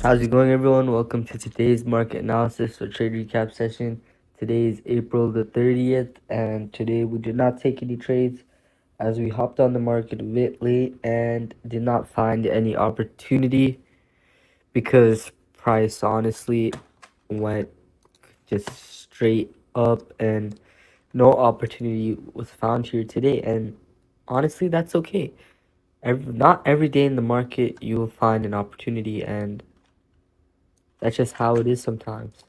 How's it going, everyone? Welcome to today's market analysis or trade recap session. Today is April the 30th, and today we did not take any trades as we hopped on the market a bit late and did not find any opportunity because price honestly went just straight up and no opportunity was found here today. And honestly, that's okay. Not every day in the market you will find an opportunity, and that's just how it is sometimes.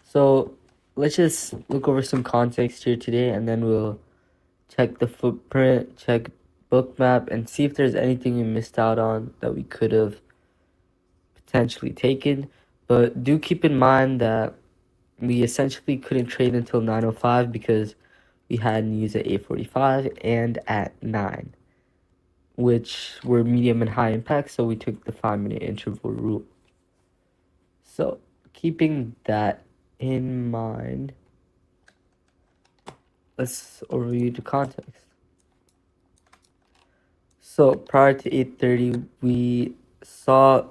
So let's just look over some context here today, and then we'll check the footprint, check book map, and see if there's anything we missed out on that we could have potentially taken. But do keep in mind that we essentially couldn't trade until 9:05 because we had news at 8:45 and at 9, which were medium and high impact, so we took the 5-minute interval rule. So keeping that in mind, let's overview the context. So prior to 8:30, we saw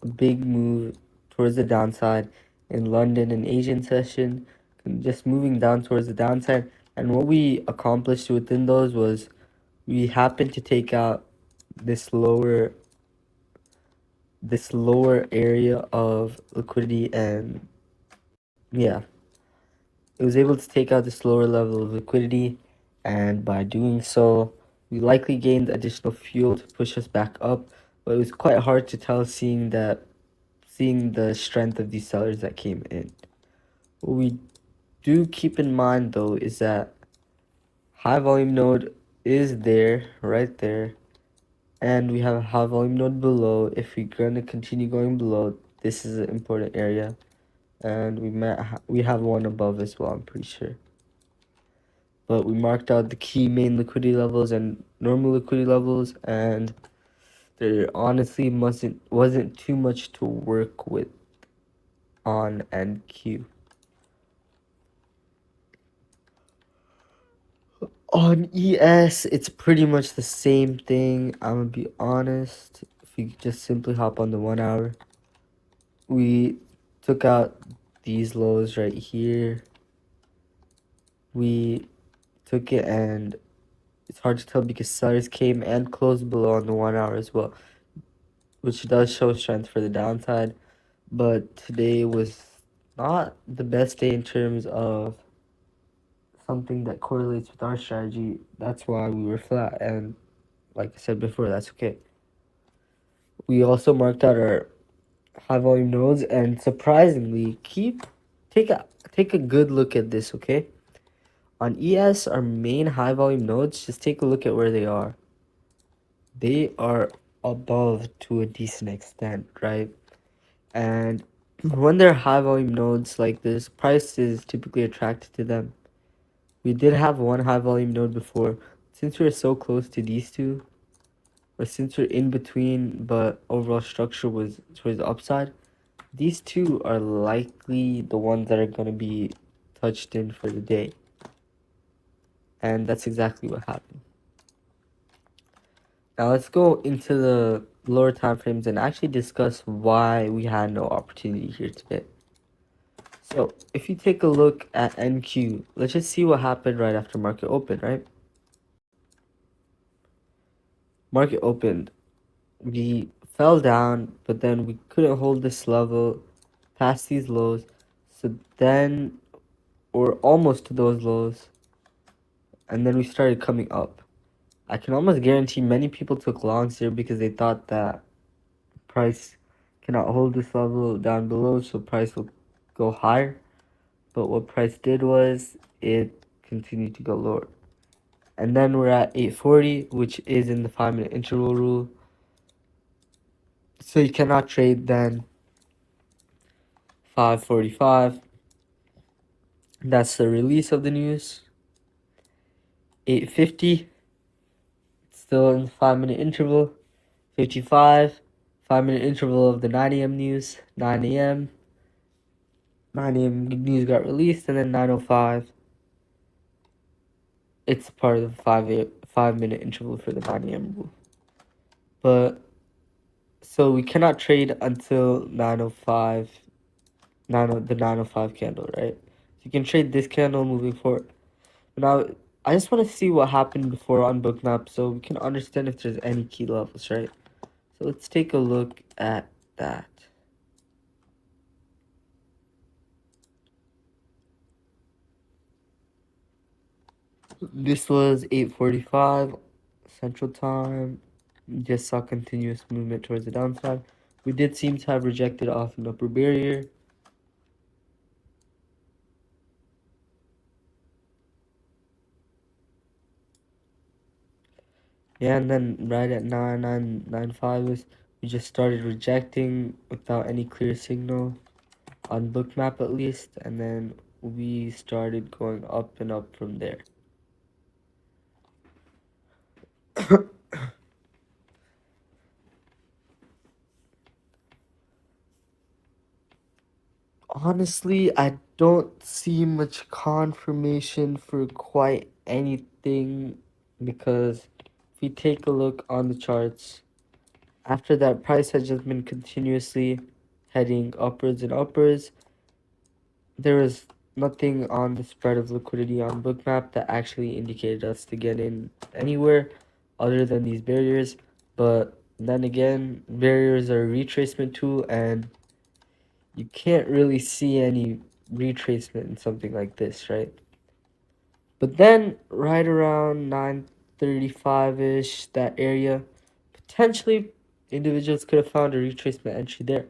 a big move towards the downside in London and Asian session, just moving down towards the downside. And what we accomplished within those was we happened to take out this lower area of liquidity, and yeah, it was able to take out this lower level of liquidity, and by doing so, we likely gained additional fuel to push us back up. But it was quite hard to tell seeing the strength of these sellers that came in. What we do keep in mind though is that high volume node is there, right there, and we have a high volume node below. If we're gonna continue going below, this is an important area, and we have one above as well, I'm pretty sure. But we marked out the key main liquidity levels and normal liquidity levels, and there honestly wasn't too much to work with on NQ. On ES, it's pretty much the same thing. I'm gonna be honest. If you just simply hop on the 1 hour, we took out these lows right here. We took it, and it's hard to tell because sellers came and closed below on the 1 hour as well, which does show strength for the downside. But today was not the best day in terms of something that correlates with our strategy. That's why we were flat, and like I said before, that's okay. We also marked out our high volume nodes, and surprisingly, take a good look at this, okay? On ES, our main high volume nodes, just take a look at where they are. They are above to a decent extent, right? And when they're high volume nodes like this, price is typically attracted to them. We did have one high volume node before. Since we're so close to these two, or since we're in between, but overall structure was towards the upside, these two are likely the ones that are going to be touched in for the day. And that's exactly what happened. Now let's go into the lower time frames and actually discuss why we had no opportunity here today. So if you take a look at NQ, let's just see what happened right after market opened, right? Market opened. We fell down, but then we couldn't hold this level past these lows. So then we're almost to those lows, and then we started coming up. I can almost guarantee many people took longs here because they thought that price cannot hold this level down below, so price will go higher. But what price did was it continued to go lower. And then we're at 840, which is in the 5-minute interval rule. So you cannot trade then 5:45. That's the release of the news. 8:50, still in the 5-minute interval. 55, 5-minute interval of the 9 a.m. news. 9 a.m. 9 a.m. news got released, and then 9:05. It's part of the 5-minute interval for the 9 a.m. rule. But So we cannot trade until 9:05, the 9:05 candle, right? So you can trade this candle moving forward. Now, I just want to see what happened before on Bookmap so we can understand if there's any key levels, right? So let's take a look at that. This was 8:45 Central Time. Just saw continuous movement towards the downside. We did seem to have rejected off an upper barrier. Yeah, and then right at 9995 we just started rejecting without any clear signal on Bookmap at least, and then we started going up and up from there. Honestly, I don't see much confirmation for quite anything because if we take a look on the charts, after that price has just been continuously heading upwards and upwards. There was nothing on the spread of liquidity on Bookmap that actually indicated us to get in anywhere other than these barriers. But then again, barriers are a retracement tool, and you can't really see any retracement in something like this, right? But then right around 9:35-ish, that area, potentially individuals could have found a retracement entry there.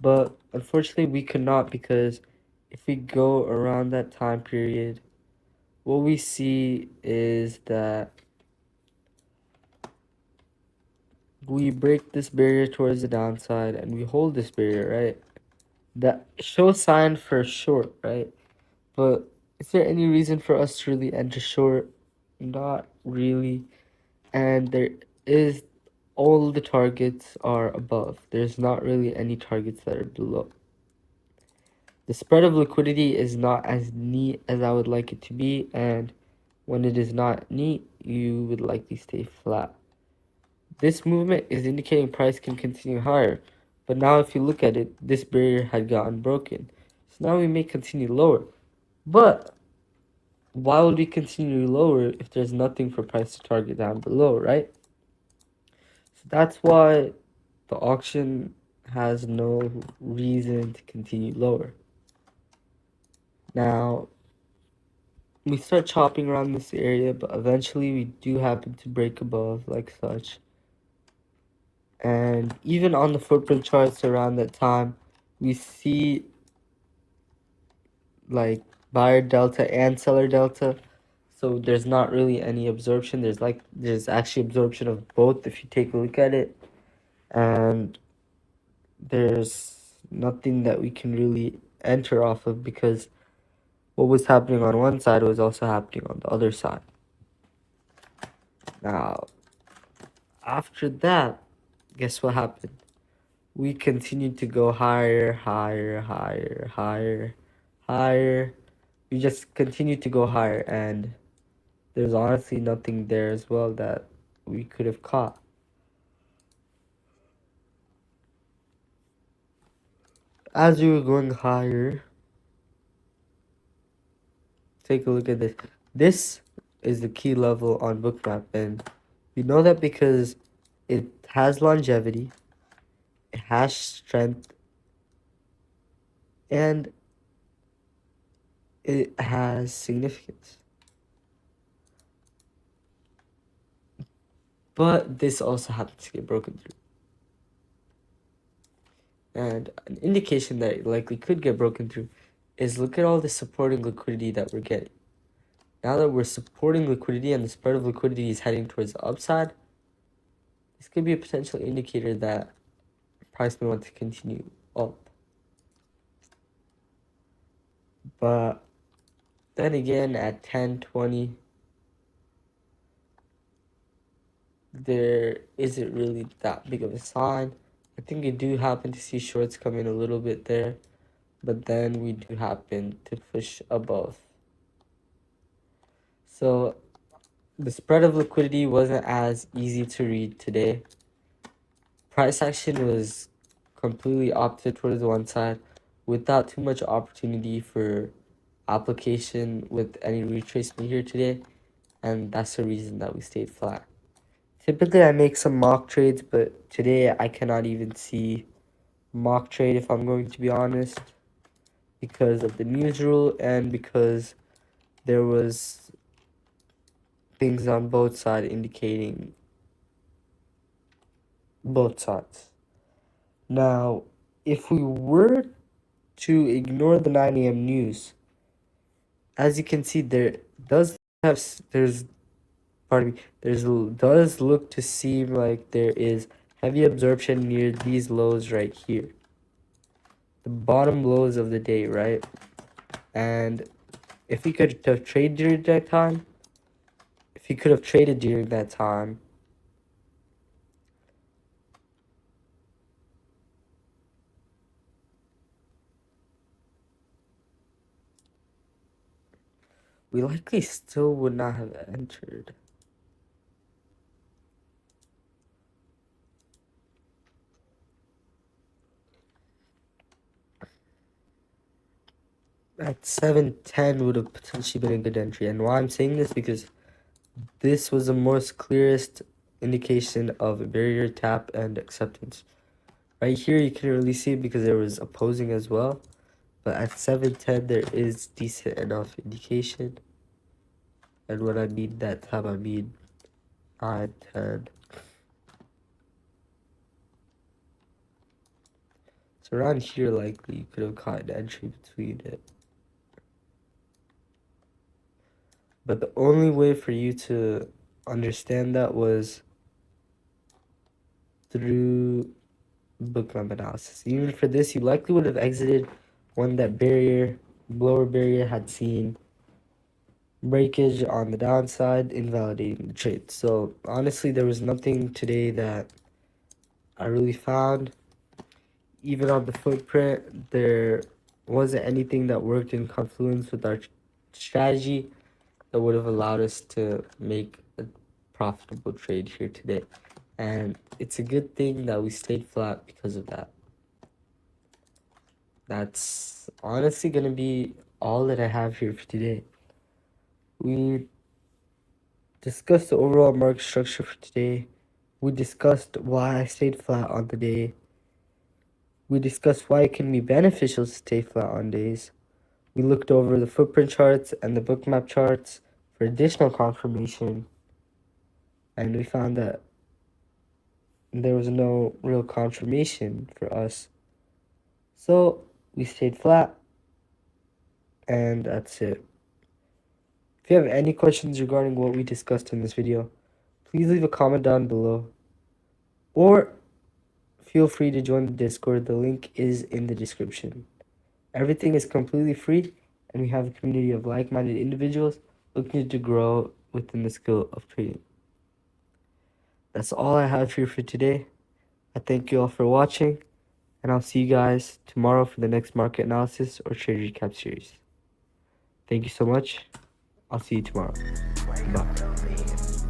But unfortunately, we could not because if we go around that time period, what we see is that we break this barrier towards the downside and we hold this barrier, right? That shows sign for short, right? But is there any reason for us to really enter short? Not really. And there is, all the targets are above. There's not really any targets that are below. The spread of liquidity is not as neat as I would like it to be, and when it is not neat, you would likely stay flat. This movement is indicating price can continue higher, but now if you look at it, this barrier had gotten broken. So now we may continue lower. But why would we continue lower if there's nothing for price to target down below, right? So that's why the auction has no reason to continue lower. Now, we start chopping around this area, but eventually we do happen to break above like such. And even on the footprint charts around that time, we see like buyer delta and seller delta. So there's not really any absorption. There's actually absorption of both if you take a look at it. And there's nothing that we can really enter off of because what was happening on one side was also happening on the other side. Now, after that, guess what happened? We continued to go higher, higher, higher, higher, higher. We just continued to go higher, and there's honestly nothing there as well that we could have caught. As we were going higher, take a look at this. This is the key level on Bookmap, and we know that because it has longevity, it has strength, and it has significance. But this also happens to get broken through. And an indication that it likely could get broken through is look at all the supporting liquidity that we're getting. Now that we're supporting liquidity and the spread of liquidity is heading towards the upside, this could be a potential indicator that price may want to continue up. But then again, at 10:20, there isn't really that big of a sign. I think we do happen to see shorts come in a little bit there, but then we do happen to push above. So the spread of liquidity wasn't as easy to read today, price action was completely opposite towards the one side without too much opportunity for application with any retracement here today, and that's the reason that we stayed flat. Typically I make some mock trades, but today I cannot even see mock trade if I'm going to be honest, because of the news rule and because there was things on both sides indicating both sides. Now, if we were to ignore the 9 a.m. news, as you can see, there does have there's pardon me, there's does look to seem like there is heavy absorption near these lows right here, the bottom lows of the day, right? And if we could have traded during that time, if you could have traded during that time, we likely still would not have entered. At 710 would have potentially been a good entry. And why I'm saying this, because this was the most clearest indication of a barrier tap and acceptance. Right here, you can really see it because there was opposing as well. But at 710, there is decent enough indication. And when I mean that tap, I mean 9, 10. So around here, likely, you could have caught an entry between it. But the only way for you to understand that was through bookmap analysis. Even for this, you likely would have exited when that barrier, lower barrier, had seen breakage on the downside, invalidating the trade. So honestly, there was nothing today that I really found. Even on the footprint, there wasn't anything that worked in confluence with our strategy that would have allowed us to make a profitable trade here today. And it's a good thing that we stayed flat because of that. That's honestly going to be all that I have here for today. We discussed the overall market structure for today. We discussed why I stayed flat on the day. We discussed why it can be beneficial to stay flat on days. We looked over the footprint charts and the bookmap charts for additional confirmation. And we found that there was no real confirmation for us. So we stayed flat. And that's it. If you have any questions regarding what we discussed in this video, please leave a comment down below. Or feel free to join the Discord. The link is in the description. Everything is completely free, and we have a community of like-minded individuals looking to grow within the skill of trading. That's all I have here for today. I thank you all for watching, and I'll see you guys tomorrow for the next market analysis or trade recap series. Thank you so much. I'll see you tomorrow. Bye.